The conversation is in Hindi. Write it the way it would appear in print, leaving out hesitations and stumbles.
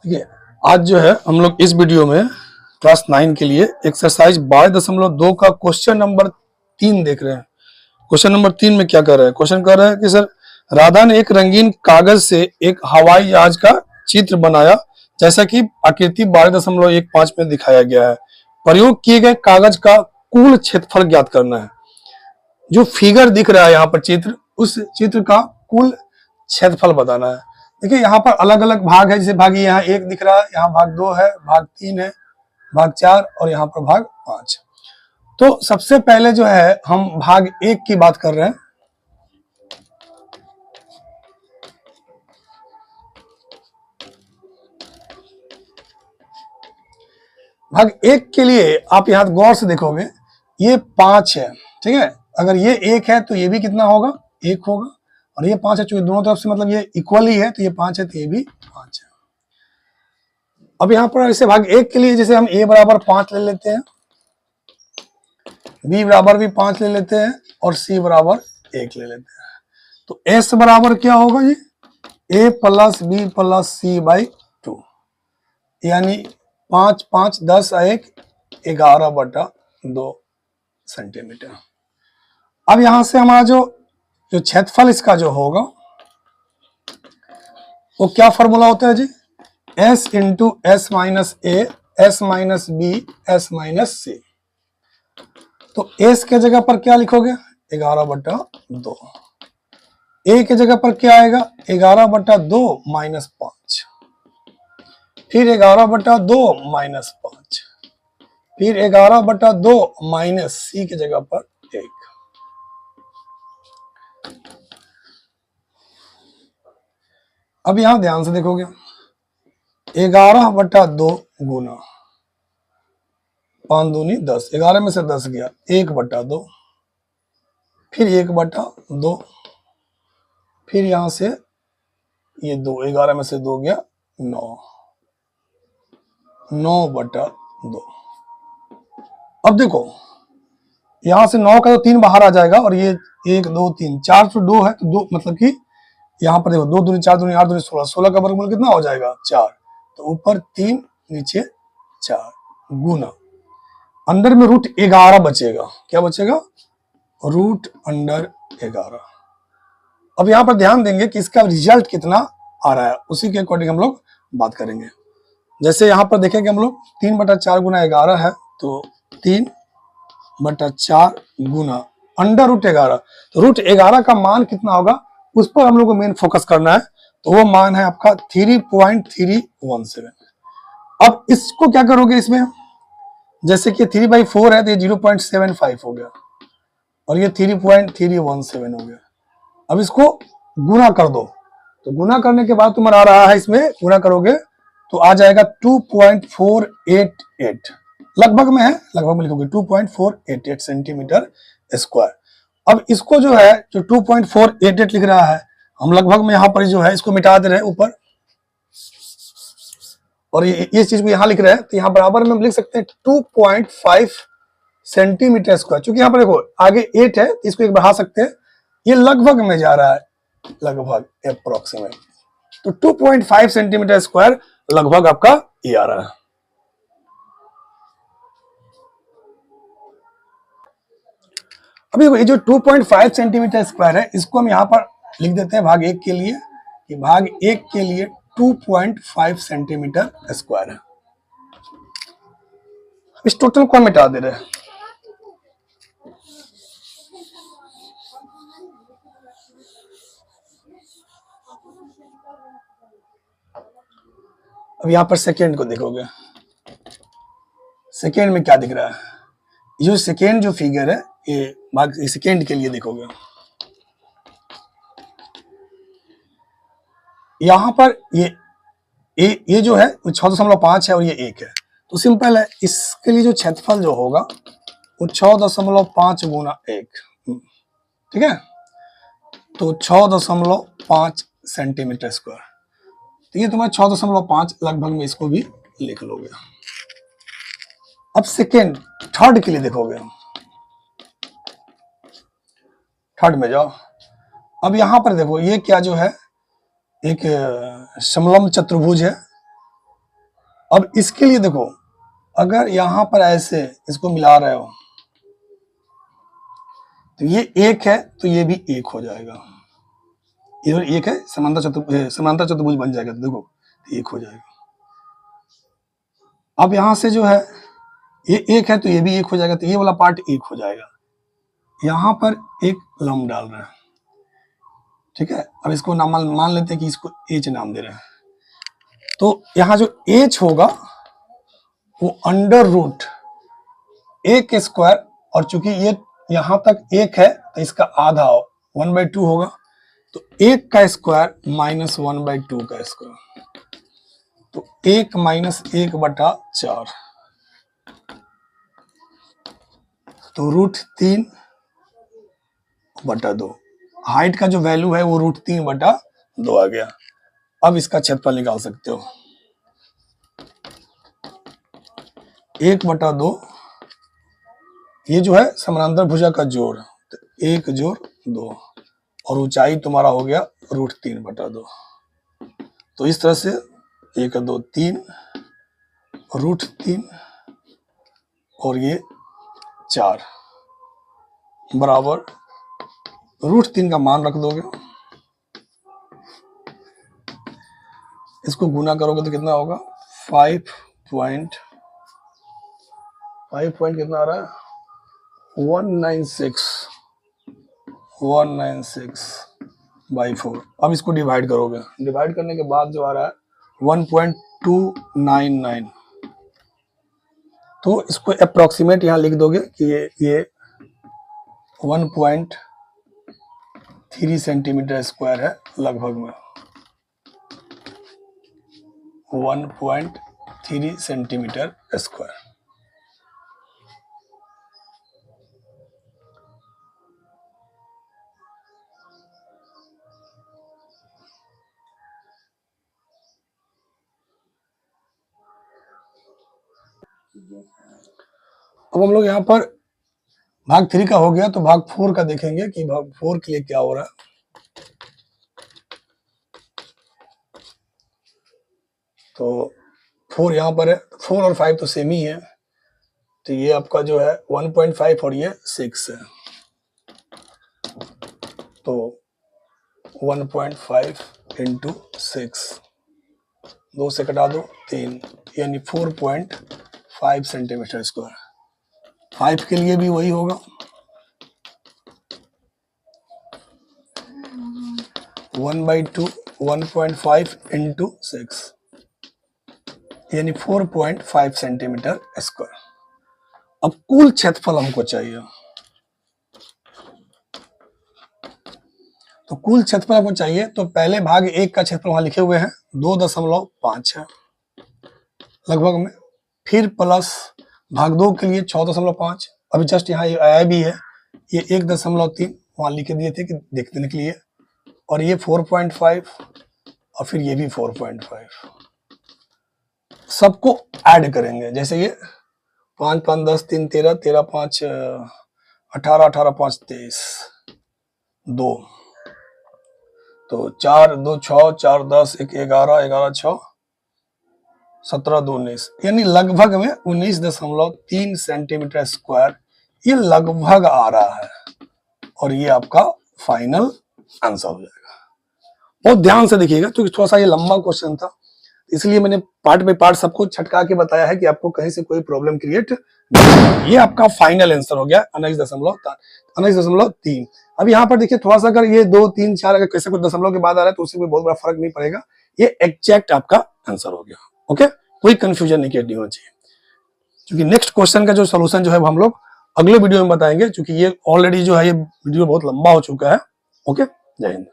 देखिए, आज जो है हम लोग इस वीडियो में क्लास 9 के लिए एक्सरसाइज 12.2 का क्वेश्चन नंबर 3 देख रहे हैं। क्वेश्चन नंबर 3 में क्या कर रहा है? क्वेश्चन कर रहा है कि सर, राधा ने एक रंगीन कागज से एक हवाई जहाज का चित्र बनाया जैसा कि आकृति 12.15 में दिखाया गया है। प्रयोग किए गए कागज का कुल क्षेत्रफल ज्ञात करना है। जो फिगर दिख रहा है यहाँ पर चित्र, उस चित्र का कुल क्षेत्रफल बताना है। देखिए, यहाँ पर अलग अलग भाग है। जैसे भाग यहाँ 1 दिख रहा है, यहाँ भाग 2 है, भाग 3 है, भाग 4 और यहाँ पर भाग 5। तो सबसे पहले जो है हम भाग 1 की बात कर रहे हैं। भाग 1 के लिए आप यहाँ गौर से देखोगे, ये 5 है, ठीक है। अगर ये 1 है तो ये भी कितना होगा? 1 होगा। और ये 5 है, चूंकि दोनों तरफ से मतलब ये इक्वल ही है, तो ये 5 है तो ये भी 5 है। अब यहाँ पर ऐसे भाग 1 के लिए जैसे हम a बराबर 5 ले लेते हैं, b बराबर भी 5 ले लेते हैं और c बराबर 1 ले लेते हैं। तो s बराबर क्या होगा जी? a plus b plus c by 2, यानी 5 5 10 1 11/2 सेंटीमीटर। अब यहां से हमारा जो क्षेत्रफल इसका जो होगा वो क्या फॉर्मूला होता है जी? s into S minus A, S minus B, S minus C. तो s के जगह पर क्या लिखोगे? 11/2। a के जगह पर क्या आएगा? 11/2 माइनस 5, फिर 11/2 माइनस 5, फिर 11/2 माइनस सी के जगह पर 1। अब यहां ध्यान से देखोगे, 11/2 गुना 5 दूनी 10, 11 में से 10 गया, 1/2, फिर 1/2, फिर यहां से ये 2, 11 में से 2 गया 9, 9/2। अब देखो, यहां से 9 का तो 3 बाहर आ जाएगा और ये 1 2 3 4 तो 2 है, तो 2 मतलब कि यहाँ पर देखो 2 दूनी 4 दूनी 8 दूनी 16, 16 का वर्गमूल कितना हो जाएगा? 4। तो ऊपर 3 नीचे 4 गुना अंदर में √11 बचेगा। क्या बचेगा? √11। अब यहाँ पर ध्यान देंगे कि इसका रिजल्ट कितना आ रहा है, उसी के अकॉर्डिंग हम लोग बात करेंगे। जैसे यहाँ पर देखेंगे हम लोग 3/4 गुना 11 है, तो 3/4 गुना √11। तो √11 का मान कितना होगा उस पर हम लोग को मेन फोकस करना है। तो वो मान है आपका 3.317। अब इसको क्या करोगे? इसमें जैसे कि 3/4 है तो ये 0.75 हो गया और ये 3.317 हो गया। अब इसको गुना कर दो, तो गुना करने के बाद तुम्हारा आ रहा है, इसमें गुना करोगे तो आ जाएगा 2.488, लगभग में है, लगभग में लिखोगे 2.488 सेंटीमीटर स्क्वायर। अब इसको जो है, जो 2.488 लिख रहा है, हम लगभग में यहाँ पर जो है इसको मिटा दे रहे हैं ऊपर, और ये चीज को यहाँ लिख रहे हैं, तो यहाँ बराबर में हम लिख सकते हैं 2.5 सेंटीमीटर स्क्वायर। चूंकि यहाँ पर देखो आगे 8 है, तो इसको एक बढ़ा सकते हैं, ये लगभग में जा रहा है, लगभग अप्रोक्सीमेट। तो 2.5 सेंटीमीटर स्क्वायर लगभग आपका ये आ रहा है। अभी ये जो 2.5 सेंटीमीटर स्क्वायर है, इसको हम यहाँ पर लिख देते हैं भाग 1 के लिए, कि भाग 1 के लिए 2.5 सेंटीमीटर स्क्वायर है। इस टोटल को हम मिटा दे रहे हैं। अब यहां पर सेकेंड को देखोगे, सेकेंड में क्या दिख रहा है? ये जो सेकेंड जो फिगर है, ये भाग सेकेंड के लिए देखोगे, यहां पर ये जो है 6.5 है और ये 1 है, तो सिंपल है, इसके लिए जो क्षेत्रफल जो होगा वो 6.5 गुना 1, ठीक है। तो 6.5 सेंटीमीटर स्क्वायर, तो ये तुम्हारा 6.5 लगभग में, इसको भी लिख लोगे। अब सेकेंड, थर्ड के लिए देखोगे, थर्ड में जाओ। अब यहां पर देखो, ये क्या जो है, एक समलंब चतुर्भुज है, अब इसके लिए देखो, अगर यहां पर ऐसे इसको मिला रहे हो तो ये एक है तो ये भी एक हो जाएगा, इधर एक है, समांतर चतुर्भुज बन जाएगा, तो देखो एक हो जाएगा। अब यहां से जो है ये एक है तो ये भी एक हो जाएगा, तो ये वाला पार्ट एक हो जाएगा। यहां पर एक लंब डाल रहे हैं, ठीक है। अब इसको नाम मान लेते हैं कि इसको एच नाम दे रहे हैं। तो यहां जो एच होगा वो अंडर रूट ए के स्क्वायर, और चूंकि ये यहां तक एक है तो इसका आधा 1/2 होगा, तो एक का स्क्वायर माइनस 1/2 का स्क्वायर, तो 1 माइनस 1/4, तो √3/2। हाइट का जो वैल्यू है वो √3/2 आ गया। अब इसका क्षेत्रफल निकाल सकते हो, 1/2 ये जो है समानांतर भुजा का जोड़, तो 1 जोड़ 2, और ऊंचाई तुम्हारा हो गया √3/2। तो इस तरह से 1 2 3 √3 और ये 4 बराबर √3 का मान रख दोगे, इसको गुना करोगे तो कितना होगा 5 पॉइंट कितना आ रहा है 196/4। अब इसको डिवाइड करोगे, डिवाइड करने के बाद जो आ रहा है 1.299, तो इसको अप्रोक्सीमेट यहां लिख दोगे कि ये 1.3 सेंटीमीटर स्क्वायर है लगभग में, 1.3 सेंटीमीटर स्क्वायर। अब हम लोग यहाँ पर भाग 3 का हो गया, तो भाग 4 का देखेंगे कि भाग 4 के लिए क्या हो रहा है। तो 4 यहाँ पर है, 4 और 5 तो सेम ही है, तो ये आपका जो है 1.5 और ये 6 है, तो 1.5 इंटू 6, 2 से कटा दो 3, यानी 4.5 सेंटीमीटर स्क्वायर। 5 के लिए भी वही होगा, 1/2 1.5 इंटू 6, यानी 4.5 सेंटीमीटर स्क्वायर। अब कुल क्षेत्रफल हमको चाहिए, तो कुल क्षेत्रफल हमको चाहिए, तो पहले भाग 1 का क्षेत्रफल वहां लिखे हुए हैं 2.5 है लगभग में, फिर प्लस भाग 2 के लिए 6.5, अभी जस्ट यहाँ आया भी है, ये 1.3 वहां लिखे दिए थे कि देखने के लिए, और ये 4.5 और फिर ये भी 4.5, सबको ऐड करेंगे। जैसे ये 5 5 10 3 13 13 5 18 18 5 23 2, तो 4 2 6 4 10 1 11 11 6 17 2 19, यानी लगभग में 19.3 सेंटीमीटर स्क्वायर ये लगभग आ रहा है, और ये आपका फाइनल आंसर हो जाएगा। बहुत ध्यान से देखिएगा, क्योंकि थोड़ा सा ये लंबा क्वेश्चन था, इसलिए मैंने पार्ट बाय पार्ट सबको छटका के बताया है कि आपको कहीं से कोई प्रॉब्लम क्रिएट नहीं। ये आपका फाइनल आंसर हो गया 19.3। अब यहाँ पर देखिए थोड़ा सा, अगर ये 2 3 4 अगर कैसे कुछ दशमलव के बाद आ रहा है तो उससे कोई बहुत बड़ा फर्क नहीं पड़ेगा, ये एग्जैक्ट आपका आंसर हो गया। ओके, कोई कंफ्यूजन नहीं होना चाहिए, क्योंकि नेक्स्ट क्वेश्चन का जो सोल्यूशन जो है हम लोग अगले वीडियो में बताएंगे, क्योंकि ये ऑलरेडी जो है ये वीडियो बहुत लंबा हो चुका है। ओके, जय हिंद।